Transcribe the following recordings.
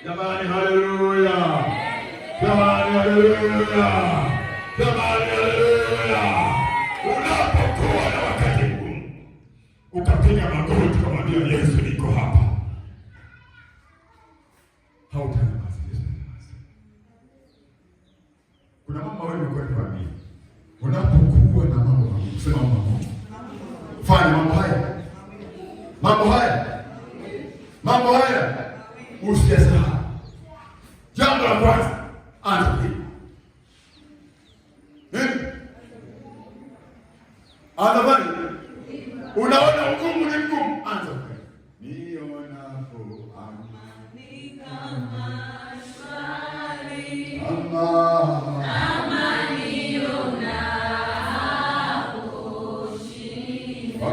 Jamani, haleluya! Jamani, haleluya! Jamani, haleluya! Unapokuwa na wakati mgumu, ukapiga magoti kumwambia Yesu, niko hapa, hautanyamaza. Kuna mambo wewe uko kwani, unapokuwa na mambo mengi, sema Mungu, fanya mambo haya, usiyasahau. Jambo la kwanza, anza kuimba. Anza bali. Unaona ugumu ni mgumu, anza kuimba. Nionapo amani kama shwari, amani nionapo shida,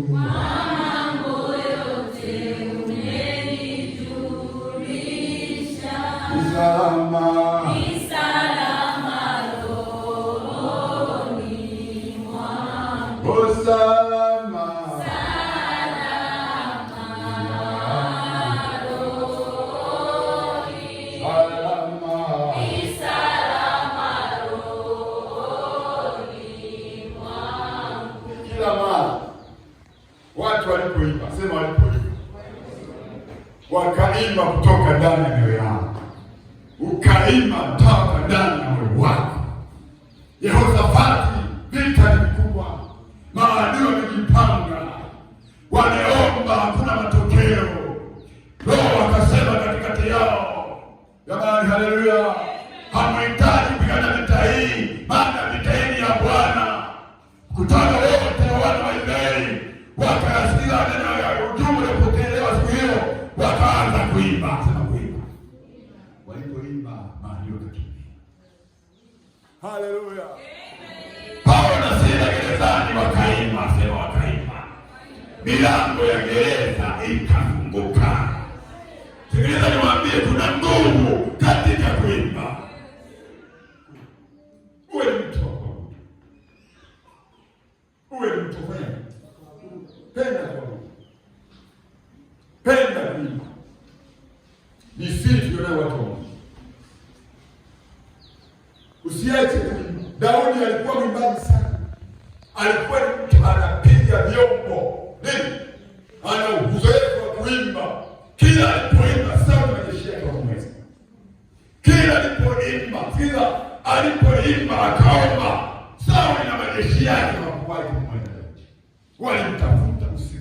mambo yote umenijulisha, ni salama rohoni mwangu, salama rohoni, ni salama rohoni mwangu. Kila mara watu walipoimba, sema walipoimba, wakaimba kutoka ndani ya mioyo yao, ukaimba toka ndani ya moyo wako. Yehoshafati, vita ni vikubwa, maadui wamejipanga, wameomba, hakuna matokeo. Roho akasema katikati yao, jamani, haleluya, hamhitaji kupigana vita hii, maana vita hii ni ya Bwana. Kutana wote wana wa Israeli wakasikia neno ya ujumbe ulipokelewa siku hiyo, wakaanza kuimba. Sema kuimba. Walipoimba maadui wakakimbia. Haleluya. Paulo na Sila gerezani wakaimba, sema wakaimba. Milango ya gereza ikafunguka. Sikiliza niwaambie, kuna nguvu katika kuimba. Uwe mtu wa Mungu. Uwe mtu mwema. Penda kwa Mungu. Penda kuimba. Ni siri tunayo watu wa Mungu. Usiache kuimba. Daudi alikuwa mwimbaji sana. Alikuwa mtu anapiga vyombo. Nini? Ana uzoefu wa kuimba. Kila alipoimba sauti inajishia kwa mwezi. Kila alipoimba akaomba, sauti na majeshi yake hawakuwahi kumwenda. Walimtafuta usiku.